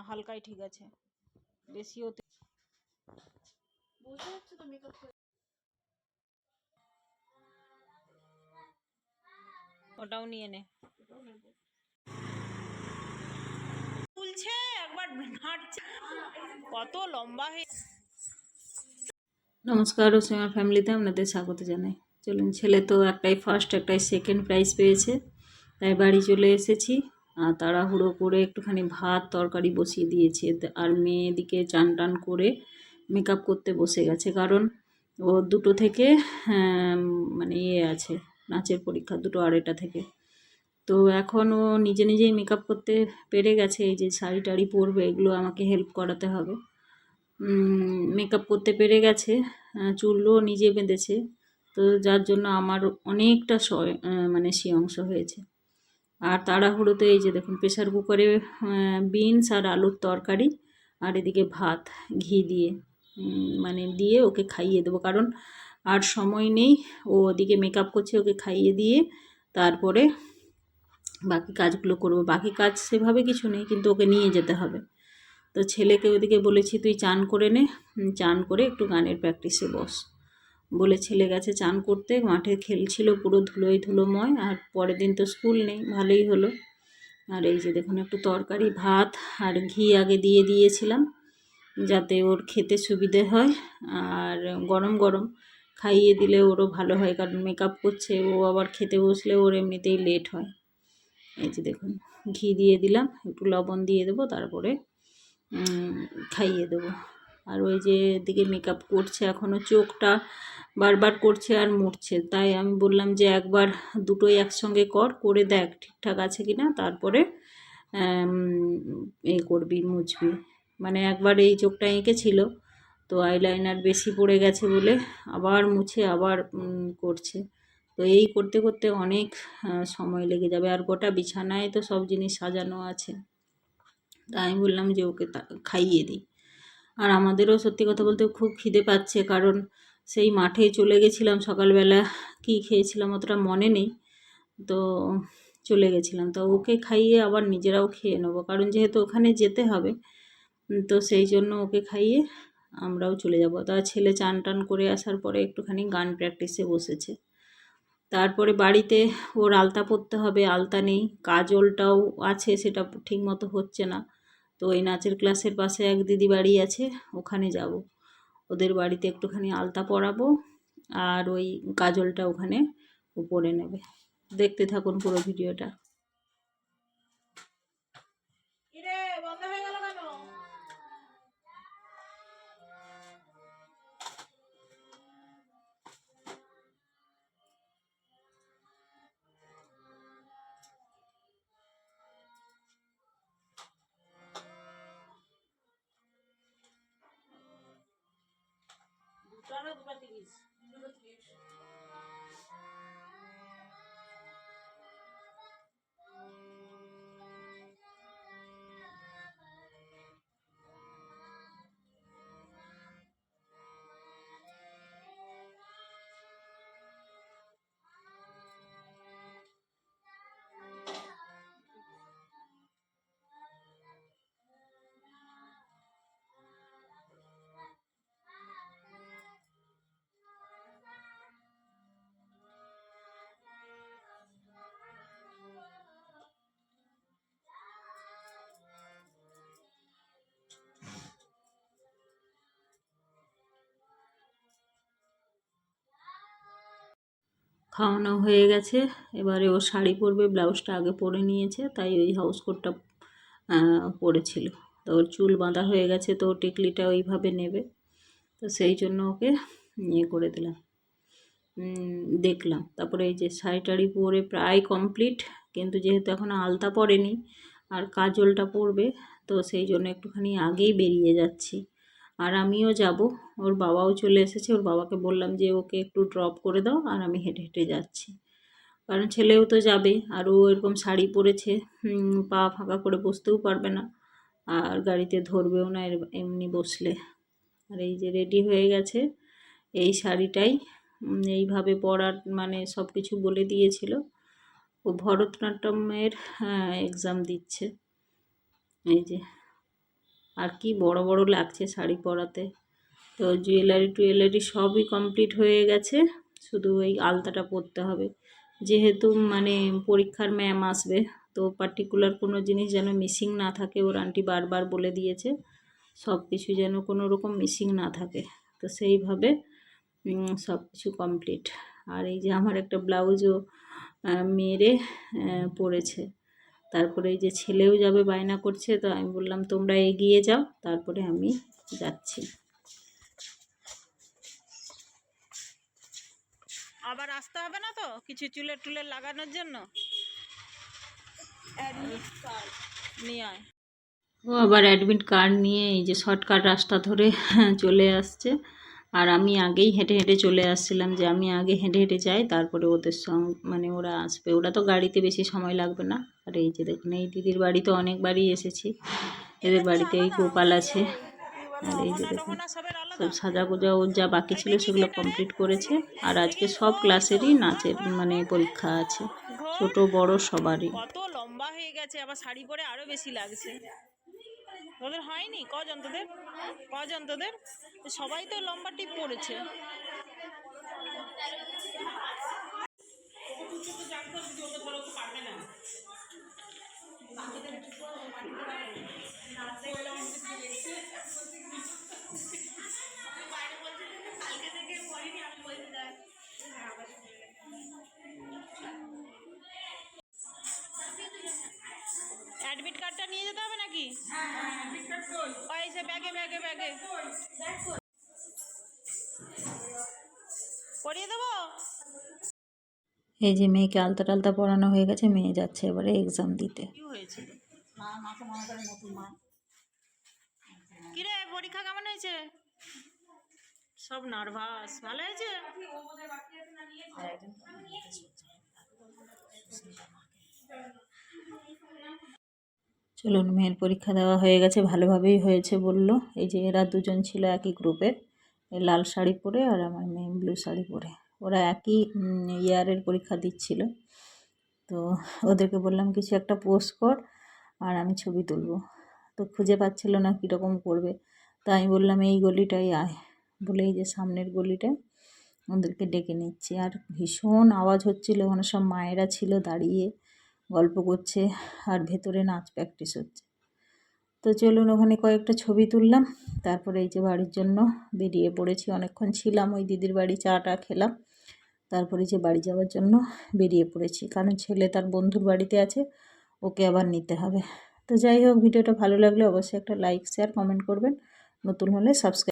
হালকাই ঠিক আছে, বেশিও ওটাও নিয়ে নে। তুলছে একবার হাঁটছে, কত লম্বা হয়ে। নমস্কার, রসিমার ফ্যামিলিতে আপনাদের স্বাগত জানাই। চলুন, ছেলে তো একটাই ফার্স্ট একটাই সেকেন্ড প্রাইজ পেয়েছে, তাই বাড়ি চলে এসেছি। আর তাড়াহুড়ো করে একটুখানি ভাত তরকারি বসিয়ে দিয়েছে, আর মেয়ে এদিকে চান টান করে মেকআপ করতে বসে গেছে, কারণ ও 2টো থেকে মানে আছে নাচের পরীক্ষা, 2টো 2:30 থেকে। তো এখন ও নিজে নিজেই মেকআপ করতে পেরে গেছে। এই যে শাড়ি টাড়ি পরবে, এগুলো আমাকে হেল্প করাতে হবে। মেকআপ করতে পেরে গেছে, চুলও নিজে বেঁধেছে, তো যার জন্য আমার অনেকটা মানে সে অংশ হয়েছে। আর তাড়াহুড়োতে এই যে দেখুন, প্রেশার কুকারে বিনস আর আলুর তরকারি, আর এদিকে ভাত ঘি দিয়ে মানে দিয়ে ওকে খাইয়ে দেবো, কারণ আর সময় নেই। ও ওদিকে মেকআপ করছে, ওকে খাইয়ে দিয়ে তারপরে বাকি কাজগুলো করবো। বাকি কাজ সেভাবে কিছু নেই, কিন্তু ওকে নিয়ে যেতে হবে। তো ছেলেকে ওদিকে বলেছি তুই চান করে নে, চান করে একটু গানের প্র্যাকটিসে বস বলে ছেলে গেছে চান করতে। মাঠে খেলছিল, পুরো ধুলোয় ধুলোময়, আর পরের দিন তো স্কুল নেই, ভালোই হলো। আর এই যে দেখুন, একটু তরকারি ভাত আর ঘি আগে দিয়ে দিয়েছিলাম, যাতে ওর খেতে সুবিধে হয়, আর গরম গরম খাইয়ে দিলে ওরও ভালো হয়, কারণ মেকআপ করছে ও, আবার খেতে বসলে ওর এমনিতেই লেট হয়। এই যে দেখুন, ঘি দিয়ে দিলাম, একটু লবণ দিয়ে দেবো, তারপরে খাইয়ে দেবো। আর ওই যে দিকে মেকআপ করছে, এখনও চোখটা বারবার করছে আর মুড়ছে, তাই আমি বললাম যে একবার দুটোই একসঙ্গে করে দেখ ঠিকঠাক আছে কিনা, তারপরে এই করবি, মুছবি। মানে একবার এই চোখটা এঁকেছিল, তো আইলাইনার বেশি পড়ে গেছে বলে আবার মুছে আবার করছে। তো এই করতে করতে অনেক সময় লেগে যাবে, আর গোটা বিছানায় তো সব জিনিস সাজানো আছে। তাই আমি বললাম যে ওকে খাইয়ে দিই। আর আমাদেরও সত্যি কথা বলতে খুব খিদে পাচ্ছে, কারণ সেই মাঠে চলে গেছিলাম সকালবেলা, কি খেয়েছিলাম অতটা মনে নেই, তো চলে গেছিলাম। তো ওকে খাইয়ে আবার নিজেরাও খেয়ে নেবো, কারণ যেহেতু ওখানে যেতে হবে, তো সেই জন্য ওকে খাইয়ে আমরাও চলে যাব। তা ছেলে চান টান করে আসার পরে একটুখানি গান প্র্যাকটিসে বসেছে। তারপরে বাড়িতে ওর আলতা পরতে হবে, আলতা নেই, কাজলটাও আছে, সেটা ঠিক মতো হচ্ছে না। তো ওই নাচের ক্লাসের পাশে এক দিদি বাড়ি আছে, ওখানে যাব, ওদের বাড়িতে একটুখানি আলতা পরাবো, আর ওই কাজলটা ওখানে ও পরে নেবে। দেখতে থাকুন পুরো ভিডিওটা। খাওয়ানো হয়ে গেছে, এবারে ও শাড়ি পরবে, ব্লাউজটা আগে পরে নিয়েছে, তাই ওই হাউস কোটটা পরেছিল। তো ওর চুল বাঁধা হয়ে গেছে, তো টিকলিটা ওইভাবে নেবে, তো সেই জন্য ওকে করে দিলাম, দেখলাম। তারপরে এই যে শাড়ি টাড়ি পরে প্রায় কমপ্লিট, কিন্তু যেহেতু এখন আলতা পরেনি আর কাজলটা পরবে, তো সেই জন্য একটুখানি আগেই বেরিয়ে যাচ্ছি। আর আমিও যাব, ওর বাবাও চলে এসেছে, ওর বাবাকে বললাম যে ওকে একটু ড্রপ করে দাও, আর আমি হেঁটে হেঁটে যাচ্ছি, কারণ ছেলেও তো যাবে, আর ও এরকম শাড়ি পরেছে, পা ফাঁকা করে বসতেও পারবে না, আর গাড়িতে ধরবেও না এমনি বসলে। আর এই যে রেডি হয়ে গেছে, এই শাড়িটাই এইভাবে পরার মানে সব কিছু বলে দিয়েছিল। ও ভরতনাট্যমের এক্সাম দিচ্ছে, এই যে আর কি বড় বড় লাগছে শাড়ি পরাতে। তো জুয়েলারি সবই কমপ্লিট হয়ে গেছে, শুধু ওই আলতাটা পরতে হবে। যেহেতু মানে পরীক্ষার ম্যাম আসবে, তো পার্টিকুলার কোনো জিনিস যেন মিসিং না থাকে, ওর আন্টি বারবার বলে দিয়েছে সব কিছু যেন কোনো রকম মিসিং না থাকে। তো সেইভাবে সব কিছু কমপ্লিট। আর এই যে আমার একটা ব্লাউজও মেরে পরেছে। তারপরে এই যে ছেলেও যাবে বায়না করছে, তো আমি বললাম তোমরা এগিয়ে যাও, তারপরে আমি যাচ্ছি। আবার আসতে হবে না তো কিছু চুলের টুলের লাগানোর জন্য? নিয়ে আয়। ও আবার অ্যাডমিট কার্ড নিয়ে এই যে শর্টকাট রাস্তা ধরে চলে আসছে। আর আমি আগেই হেঁটে হেঁটে চলে আসছিলাম, যে আমি আগে হেঁটে হেঁটে যাই, তারপরে ওদের সঙ্গে মানে ওরা আসবে। ওরা তো গাড়িতে বেশি সময় লাগবে না। আর এই যে দেখুন, এই দিদির বাড়িতে অনেকবারই এসেছি। এদের বাড়িতে এই গোপাল আছে। আর এই যে দেখুন, সব সাজাগোজা ওর যা বাকি ছিল সেগুলো কমপ্লিট করেছে। আর আজকে সব ক্লাসেরই নাচের মানে পরীক্ষা আছে, ছোট বড় সবারই। কত লম্বা হয়ে গেছে, আবার শাড়ি পরে আরো বেশি লাগছে। তোদের হয়নি? কজন তোদের সবাই তো লম্বা টিপ পড়েছে। অ্যাডমিট কার্ডটা নিয়ে যেতে হবে নাকি? ওই সে ব্যাগে পরিয়ে দেবো। এই যে মেয়েকে আলতা টালতা পরানো হয়ে গেছে, মেয়ে যাচ্ছে এবারে এক্সাম দিতে। কি হয়েছে? কিরে পরীক্ষা কেমন হয়েছে? সব নার্ভাস। ভালো হয়েছে? চলুন, মেয়ের পরীক্ষা দেওয়া হয়ে গেছে, ভালোভাবেই হয়েছে বলল। এই যে এরা দুজন ছিল একই গ্রুপের, লাল শাড়ি পরে আর আমার মেয়ে ব্লু শাড়ি পরে। ওরা একই ইয়ারের পরীক্ষা দিচ্ছিল। তো ওদেরকে বললাম কিছু একটা পোস্ট কর আর আমি ছবি তুলবো। তো খুঁজে পাচ্ছিল না কীরকম করবে, তো আমি বললাম এই গলিটাই আয় বলে, এই যে সামনের গলিটায় ওদেরকে ডেকে নিচ্ছি। আর ভীষণ আওয়াজ হচ্ছিল, ওখানে সব মায়েরা ছিল দাঁড়িয়ে গল্প করছে, আর ভেতরে নাচ প্র্যাকটিস হচ্ছে। তো চলুন ওখানে কয়েকটা ছবি তুললাম, তারপরে এই যে বাড়ির জন্য বেরিয়ে পড়েছি। অনেকক্ষণ ছিলাম ওই দিদির বাড়ি, চাটা খেলাম, তারপরে যে বাড়ি যাওয়ার জন্য বেরিয়ে পড়েছি, কারণ ছেলে তার বন্ধুর বাড়িতে আছে, ওকে আবার নিতে হবে। তো যাই হোক, ভিডিওটা ভালো লাগলে অবশ্যই একটা লাইক শেয়ার কমেন্ট করবেন, নতুন হলে সাবস্ক্রাইব